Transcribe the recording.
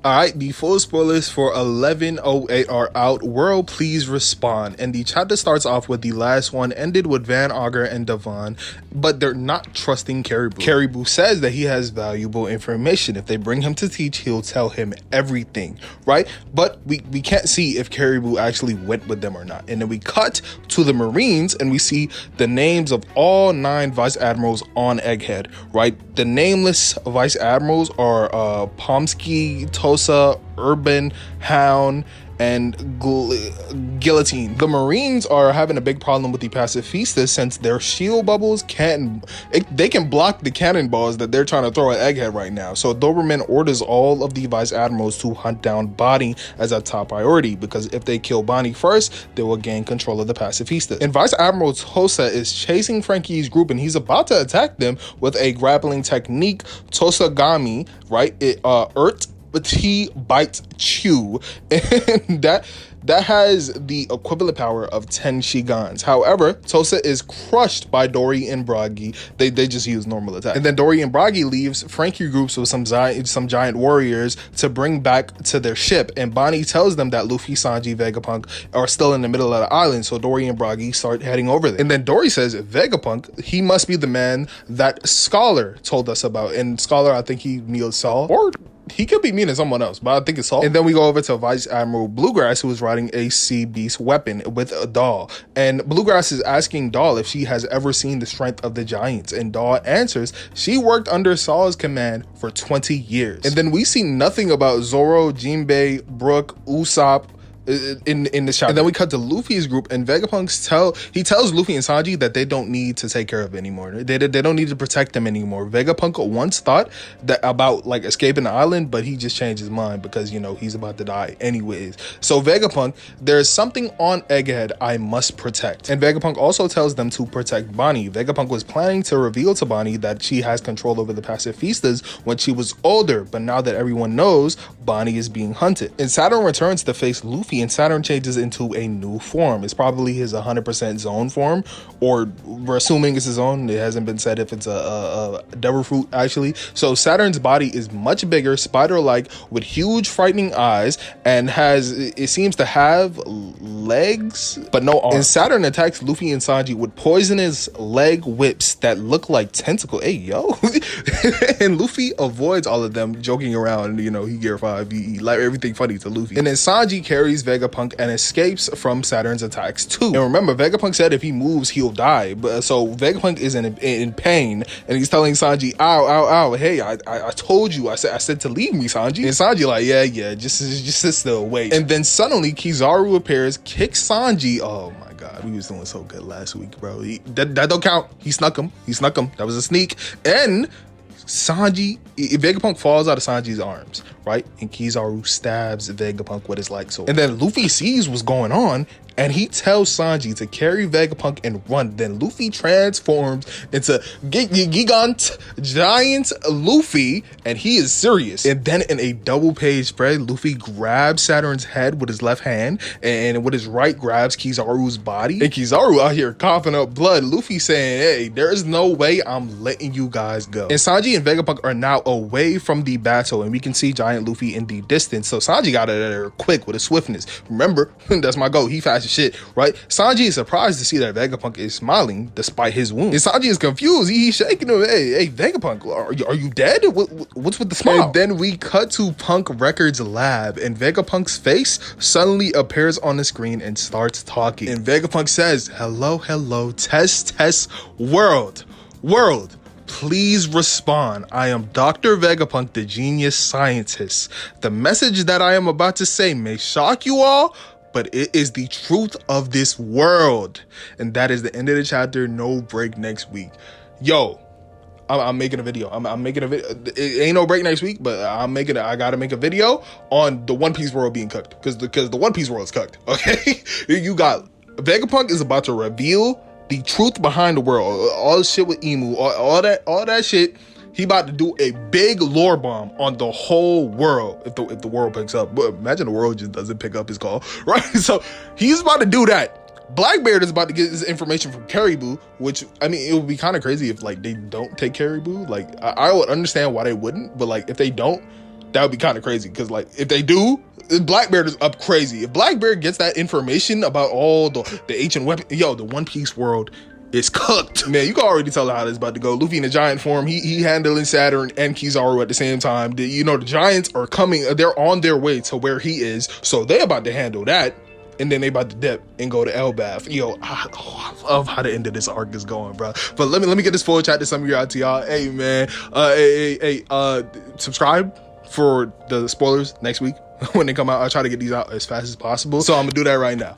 Alright, the full spoilers for 1108 are out. World, please respond. And the chapter starts off with the last one, ended with Van Augur and Devon, but they're not trusting Caribou. Caribou says that he has valuable information. If they bring him to teach, he'll tell him everything, right? But we can't see if Caribou actually went with them or not. And then we cut to the Marines and we see the names of all 9 vice admirals on Egghead, right? The nameless vice admirals are Pomsky, Tosa, Urban, Hound, and Guillotine. The Marines are having a big problem with the Pacifistas since their shield bubbles can block the cannonballs that they're trying to throw at Egghead right now. So Doberman orders all of the vice admirals to hunt down Bonnie as a top priority, because if they kill Bonnie first, they will gain control of the Pacifistas. And Vice Admiral Tosa is chasing Frankie's group, and he's about to attack them with a grappling technique, Tosagami, right? Urt T bite chew, and that has the equivalent power of 10 Shigans. However, Tosa is crushed by Dory and Bragi. They just use normal attack. And then Dory and Bragi leaves Frankie groups with some giant warriors to bring back to their ship. And Bonnie tells them that Luffy, Sanji, Vegapunk are still in the middle of the island. So Dory and Bragi start heading over there. And then Dory says, Vegapunk, he must be the man that Scholar told us about. And Scholar, I think he means Saul, or he could be meaning someone else, but I think it's Saul. And then we go over to Vice Admiral Bluegrass, who is riding a sea beast weapon with a Doll. And Bluegrass is asking Doll if she has ever seen the strength of the giants. And Doll answers she worked under Saul's command for 20 years. And then we see nothing about Zoro, Jinbei, Brook, Usopp in the chapter. And then we cut to Luffy's group, and Vegapunk tells Luffy and Sanji that they don't need to take care of it anymore. They don't need to protect them anymore. Vegapunk once thought that about like escaping the island, but he just changed his mind because, you know, he's about to die anyways. So Vegapunk, there's something on Egghead I must protect. And Vegapunk also tells them to protect Bonnie. Vegapunk was planning to reveal to Bonnie that she has control over the Pacifistas when she was older, but now that everyone knows, Bonnie is being hunted. And Saturn returns to face Luffy, and Saturn changes into a new form. It's probably his 100% zone form, or we're assuming it's his own. It hasn't been said if it's a devil fruit actually. So Saturn's body is much bigger, spider-like, with huge frightening eyes, and it seems to have legs but no arms. And Saturn attacks Luffy and Sanji with poisonous leg whips that look like tentacles. Hey yo. And Luffy avoids all of them, joking around. You know, he Gear 5, he like everything funny to Luffy. And then Sanji carries Vegapunk and escapes from Saturn's attacks too. And remember, Vegapunk said if he moves, he'll die. But so Vegapunk is in pain, and he's telling Sanji, ow, ow, ow, hey, I told you, I said to leave me, Sanji. And Sanji like, yeah, just sit still, wait. And then suddenly Kizaru appears, kicks Sanji. Oh my God, we was doing so good last week, bro. That don't count. He snuck him. That was a sneak. And Vegapunk falls out of Sanji's arms, right? And Kizaru stabs Vegapunk with his light sword. And then Luffy sees what's going on, and he tells Sanji to carry Vegapunk and run. Then Luffy transforms into Gigant Giant Luffy, and he is serious. And then in a double page spread, Luffy grabs Saturn's head with his left hand, and with his right grabs Kizaru's body. And Kizaru out here coughing up blood. Luffy saying, hey, there's no way I'm letting you guys go. And Sanji and Vegapunk are now away from the battle, and we can see Giant Luffy in the distance. So Sanji got out of there quick with his swiftness. Remember, that's my goal. He fast as shit, right? Sanji is surprised to see that Vegapunk is smiling despite his wound. And Sanji is confused. He's shaking him. Hey, Vegapunk, are you dead? What's with the smile? And then we cut to Punk Records lab, and Vegapunk's face suddenly appears on the screen and starts talking. And Vegapunk says, hello, test, world. Please respond. I am Dr. Vegapunk, the genius scientist. The message that I am about to say may shock you all, but it is the truth of this world. And that is the end of the chapter. No break next week. Yo, I'm making a video. I'm making a video. It ain't no break next week, but I gotta make a video on the One Piece world being cooked, because the One Piece world is cooked. Okay, you got Vegapunk is about to reveal the truth behind the world. All the shit with Emu, all that shit. He about to do a big lore bomb on the whole world if the world picks up. But imagine the world just doesn't pick up his call, right? So he's about to do that. Blackbeard is about to get this information from Caribou, which, I mean, it would be kind of crazy if like they don't take Caribou. Like I would understand why they wouldn't, but like if they don't, That would be kind of crazy, because like if they do, Blackbeard is up crazy. If Blackbeard gets that information about all the ancient weapon, yo, the One Piece world is cooked. Man, you can already tell how this is about to go. Luffy in a giant form, he handling Saturn and Kizaru at the same time. You know, the giants are coming, they're on their way to where he is, so they about to handle that. And then they about to dip and go to Elbaf. Yo, I love how the end of this arc is going, bro. But let me get this full chat to some of you out to y'all. Hey, man, subscribe for the spoilers next week when they come out. I'll try to get these out as fast as possible. So I'm gonna do that right now.